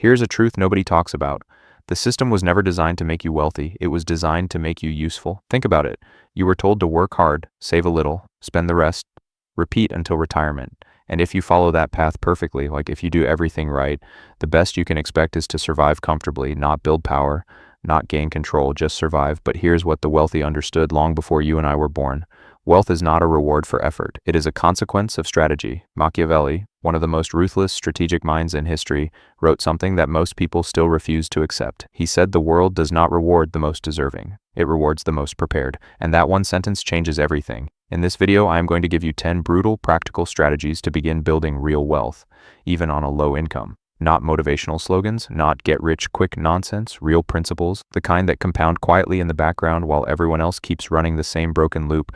Here's a truth nobody talks about. The system was never designed to make you wealthy, it was designed to make you useful. Think about it. You were told to work hard, save a little, spend the rest, repeat until retirement. And if you follow that path perfectly, like if you do everything right, the best you can expect is to survive comfortably, not build power, not gain control, just survive. But here's what the wealthy understood long before you and I were born. Wealth is not a reward for effort. It is a consequence of strategy. Machiavelli, one of the most ruthless strategic minds in history, wrote something that most people still refuse to accept. He said the world does not reward the most deserving. It rewards the most prepared. And that one sentence changes everything. In this video, I am going to give you 10 brutal, practical strategies to begin building real wealth, even on a low income. Not motivational slogans, not get-rich-quick nonsense, real principles, the kind that compound quietly in the background while everyone else keeps running the same broken loop.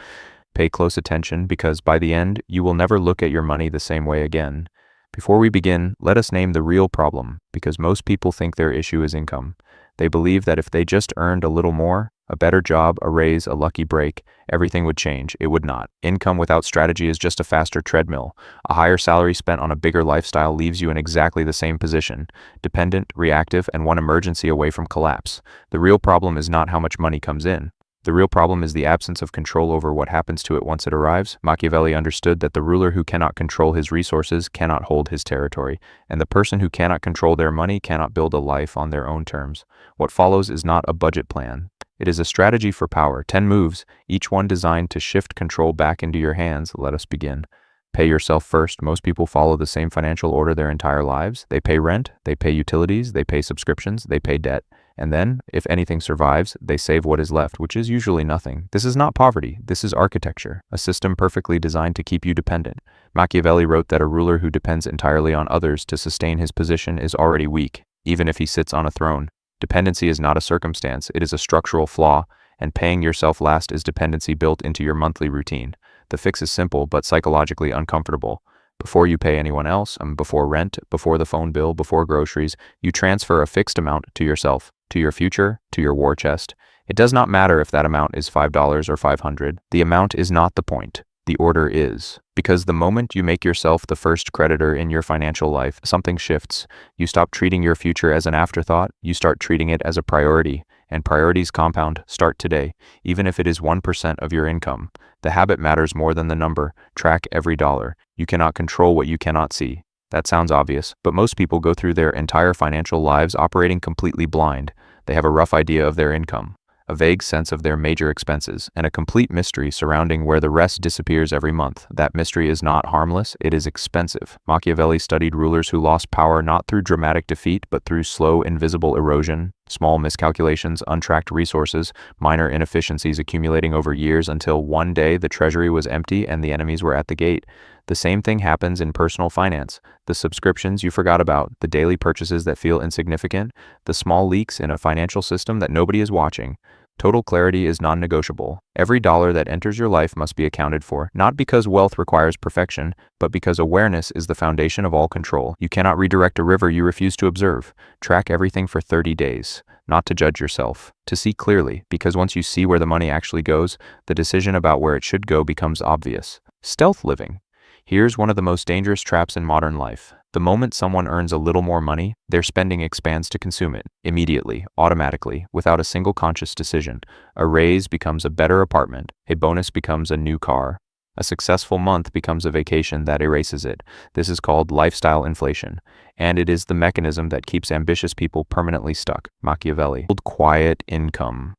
Pay close attention, because by the end, you will never look at your money the same way again. Before we begin, let us name the real problem, because most people think their issue is income. They believe that if they just earned a little more, a better job, a raise, a lucky break, everything would change. It would not. Income without strategy is just a faster treadmill. A higher salary spent on a bigger lifestyle leaves you in exactly the same position, dependent, reactive, and one emergency away from collapse. The real problem is not how much money comes in. The real problem is the absence of control over what happens to it once it arrives. Machiavelli understood that the ruler who cannot control his resources cannot hold his territory, and the person who cannot control their money cannot build a life on their own terms. What follows is not a budget plan. It is a strategy for power, 10 moves, each one designed to shift control back into your hands. Let us begin. Pay yourself first. Most people follow the same financial order their entire lives. They pay rent, they pay utilities, they pay subscriptions, they pay debt. And then, if anything survives, they save what is left, which is usually nothing. This is not poverty. This is architecture, a system perfectly designed to keep you dependent. Machiavelli wrote that a ruler who depends entirely on others to sustain his position is already weak, even if he sits on a throne. Dependency is not a circumstance, it is a structural flaw, and paying yourself last is dependency built into your monthly routine. The fix is simple but psychologically uncomfortable. Before you pay anyone else, before rent, before the phone bill, before groceries, you transfer a fixed amount to yourself, to your future, to your war chest. It does not matter if that amount is $5 or $500. The amount is not the point. The order is. Because the moment you make yourself the first creditor in your financial life, something shifts. You stop treating your future as an afterthought, you start treating it as a priority. And priorities compound. Start today, even if it is 1% of your income. The habit matters more than the number. Track every dollar. You cannot control what you cannot see. That sounds obvious, but most people go through their entire financial lives operating completely blind. They have a rough idea of their income, a vague sense of their major expenses, and a complete mystery surrounding where the rest disappears every month. That mystery is not harmless, it is expensive. Machiavelli studied rulers who lost power not through dramatic defeat, but through slow, invisible erosion, small miscalculations, untracked resources, minor inefficiencies accumulating over years until one day the treasury was empty and the enemies were at the gate. The same thing happens in personal finance. The subscriptions you forgot about, the daily purchases that feel insignificant, the small leaks in a financial system that nobody is watching. Total clarity is non-negotiable. Every dollar that enters your life must be accounted for, not because wealth requires perfection, but because awareness is the foundation of all control. You cannot redirect a river you refuse to observe. Track everything for 30 days. Not to judge yourself, to see clearly, because once you see where the money actually goes, the decision about where it should go becomes obvious. Stealth living. Here's one of the most dangerous traps in modern life. The moment someone earns a little more money, their spending expands to consume it, immediately, automatically, without a single conscious decision. A raise becomes a better apartment, a bonus becomes a new car. A successful month becomes a vacation that erases it. This is called lifestyle inflation, and it is the mechanism that keeps ambitious people permanently stuck. Machiavelli. Build quiet income.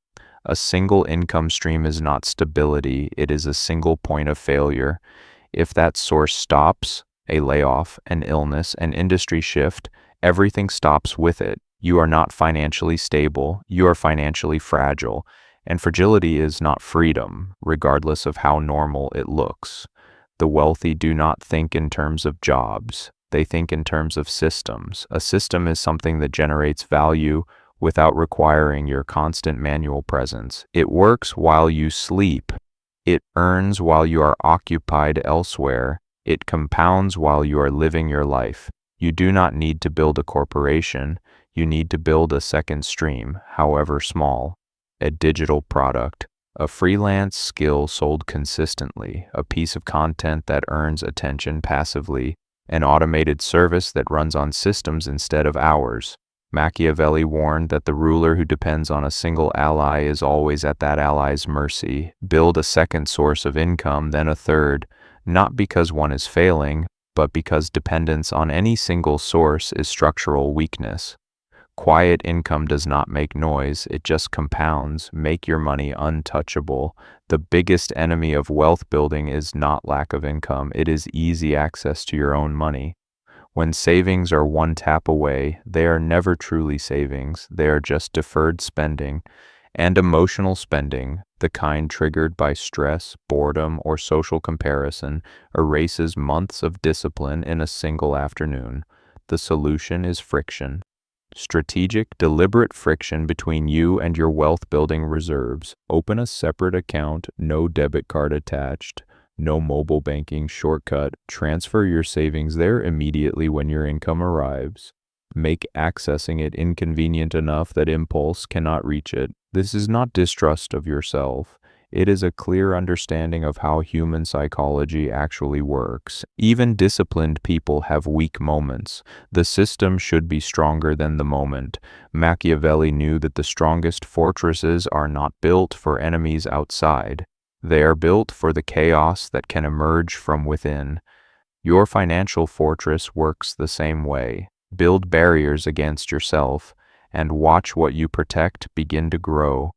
A single income stream is not stability, it is a single point of failure. If that source stops, a layoff, an illness, an industry shift, everything stops with it. You are not financially stable, you are financially fragile. And fragility is not freedom, regardless of how normal it looks. The wealthy do not think in terms of jobs. They think in terms of systems. A system is something that generates value without requiring your constant manual presence. It works while you sleep. It earns while you are occupied elsewhere. It compounds while you are living your life. You do not need to build a corporation. You need to build a second stream, however small. A digital product, a freelance skill sold consistently, a piece of content that earns attention passively, an automated service that runs on systems instead of hours. Machiavelli warned that the ruler who depends on a single ally is always at that ally's mercy. Build a second source of income, then a third, not because one is failing, but because dependence on any single source is structural weakness. Quiet income does not make noise, it just compounds. Make your money untouchable. The biggest enemy of wealth building is not lack of income, it is easy access to your own money. When savings are one tap away, they are never truly savings, they are just deferred spending and emotional spending, the kind triggered by stress, boredom, or social comparison, erases months of discipline in a single afternoon. The solution is friction. Strategic, deliberate friction between you and your wealth-building reserves. Open a separate account, no debit card attached, no mobile banking shortcut. Transfer your savings there immediately when your income arrives. Make accessing it inconvenient enough that impulse cannot reach it. This is not distrust of yourself. It is a clear understanding of how human psychology actually works. Even disciplined people have weak moments. The system should be stronger than the moment. Machiavelli knew that the strongest fortresses are not built for enemies outside. They are built for the chaos that can emerge from within. Your financial fortress works the same way. Build barriers against yourself, and watch what you protect begin to grow.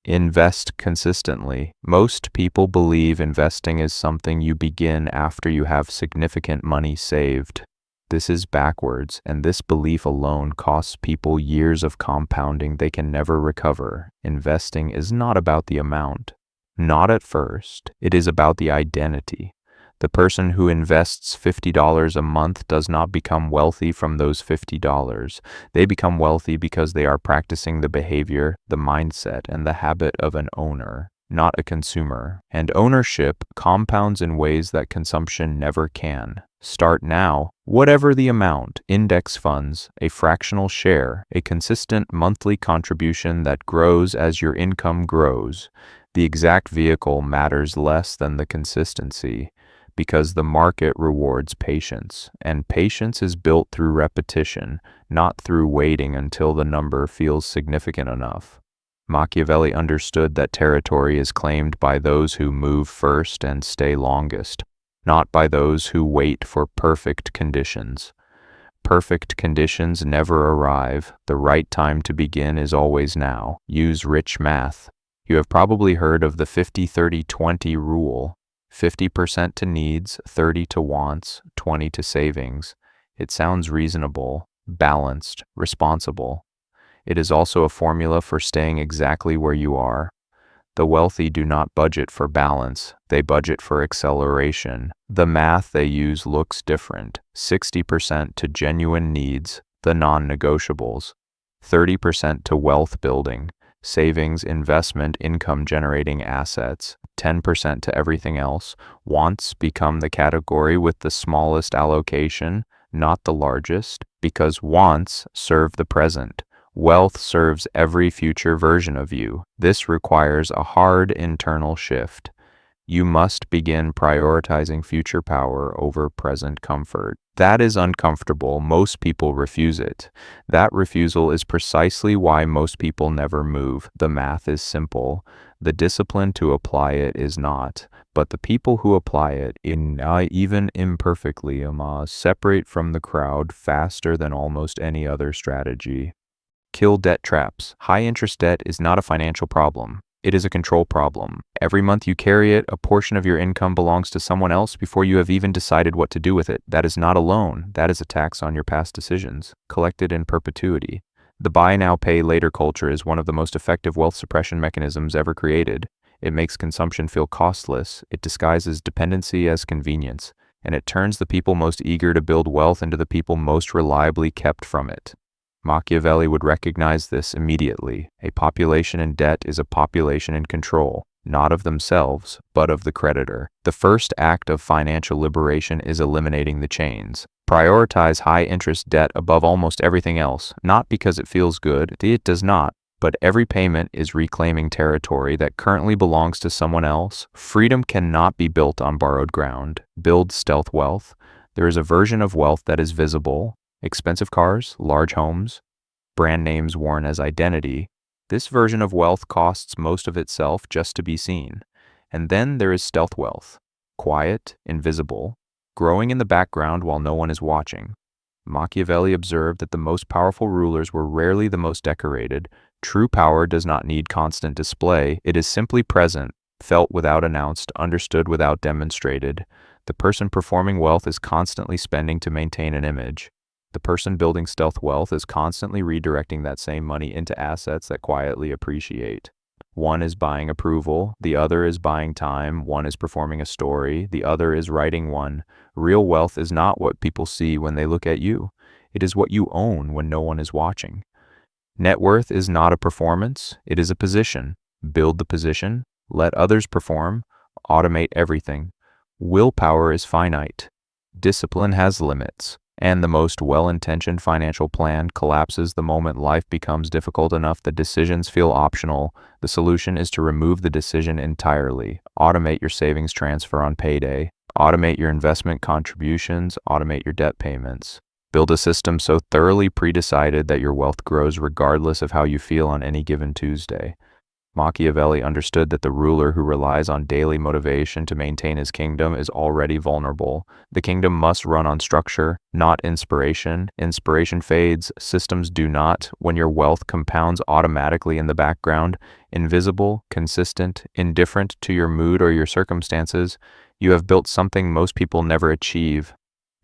Invest consistently. Most people believe investing is something you begin after you have significant money saved. This is backwards, and this belief alone costs people years of compounding they can never recover. Investing is not about the amount. Not at first. It is about the identity. The person who invests $50 a month does not become wealthy from those $50. They become wealthy because they are practicing the behavior, the mindset, and the habit of an owner, not a consumer. And ownership compounds in ways that consumption never can. Start now, whatever the amount, index funds, a fractional share, a consistent monthly contribution that grows as your income grows. The exact vehicle matters less than the consistency, because the market rewards patience, and patience is built through repetition, not through waiting until the number feels significant enough. Machiavelli understood that territory is claimed by those who move first and stay longest, not by those who wait for perfect conditions. Perfect conditions never arrive. The right time to begin is always now. Use rich math. You have probably heard of the 50-30-20 rule. 50% to needs, 30 to wants, 20 to savings. It sounds reasonable, balanced, responsible. It is also a formula for staying exactly where you are. The wealthy do not budget for balance, they budget for acceleration. The math they use looks different. 60% to genuine needs, the non-negotiables. 30% to wealth building, savings, investment, income-generating assets. 10% to everything else. Wants become the category with the smallest allocation, not the largest, because wants serve the present. Wealth serves every future version of you. This requires a hard internal shift. You must begin prioritizing future power over present comfort. That is uncomfortable. Most people refuse it. That refusal is precisely why most people never move. The math is simple. The discipline to apply it is not. But the people who apply it, even imperfectly, separate from the crowd faster than almost any other strategy. Kill debt traps. High-interest debt is not a financial problem. It is a control problem. Every month you carry it, a portion of your income belongs to someone else before you have even decided what to do with it. That is not a loan. That is a tax on your past decisions, collected in perpetuity. The buy now, pay later culture is one of the most effective wealth suppression mechanisms ever created. It makes consumption feel costless, it disguises dependency as convenience, and it turns the people most eager to build wealth into the people most reliably kept from it. Machiavelli would recognize this immediately. A population in debt is a population in control, not of themselves, but of the creditor. The first act of financial liberation is eliminating the chains. Prioritize high-interest debt above almost everything else, not because it feels good, it does not, but every payment is reclaiming territory that currently belongs to someone else. Freedom cannot be built on borrowed ground. Build stealth wealth. There is a version of wealth that is visible: expensive cars, large homes, brand names worn as identity. This version of wealth costs most of itself just to be seen. And then there is stealth wealth: quiet, invisible, growing in the background while no one is watching. Machiavelli observed that the most powerful rulers were rarely the most decorated. True power does not need constant display. It is simply present, felt without announced, understood without demonstrated. The person performing wealth is constantly spending to maintain an image. The person building stealth wealth is constantly redirecting that same money into assets that quietly appreciate. One is buying approval, the other is buying time, one is performing a story, the other is writing one. Real wealth is not what people see when they look at you. It is what you own when no one is watching. Net worth is not a performance, it is a position. Build the position, let others perform, automate everything. Willpower is finite. Discipline has limits. And the most well-intentioned financial plan collapses the moment life becomes difficult enough that decisions feel optional. The solution is to remove the decision entirely. Automate your savings transfer on payday. Automate your investment contributions. Automate your debt payments. Build a system so thoroughly pre-decided that your wealth grows regardless of how you feel on any given Tuesday. Machiavelli understood that the ruler who relies on daily motivation to maintain his kingdom is already vulnerable. The kingdom must run on structure, not inspiration. Inspiration fades, systems do not. When your wealth compounds automatically in the background, invisible, consistent, indifferent to your mood or your circumstances, you have built something most people never achieve.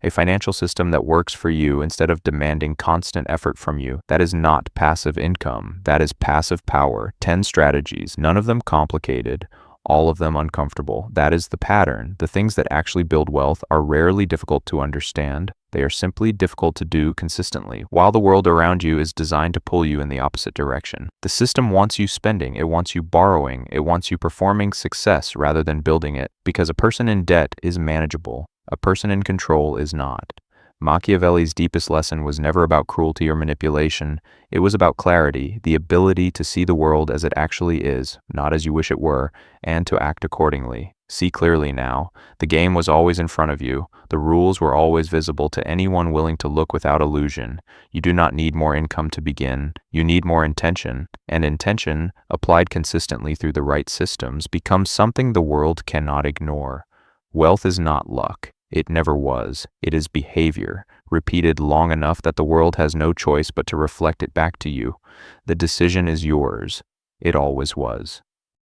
A financial system that works for you instead of demanding constant effort from you. That is not passive income. That is passive power. 10 strategies, none of them complicated, all of them uncomfortable. That is the pattern. The things that actually build wealth are rarely difficult to understand. They are simply difficult to do consistently, while the world around you is designed to pull you in the opposite direction. The system wants you spending, it wants you borrowing, it wants you performing success rather than building it, because a person in debt is manageable. A person in control is not. Machiavelli's deepest lesson was never about cruelty or manipulation. It was about clarity, the ability to see the world as it actually is, not as you wish it were, and to act accordingly. See clearly now. The game was always in front of you. The rules were always visible to anyone willing to look without illusion. You do not need more income to begin. You need more intention. And intention, applied consistently through the right systems, becomes something the world cannot ignore. Wealth is not luck. It never was. It is behavior, repeated long enough that the world has no choice but to reflect it back to you. The decision is yours. It always was.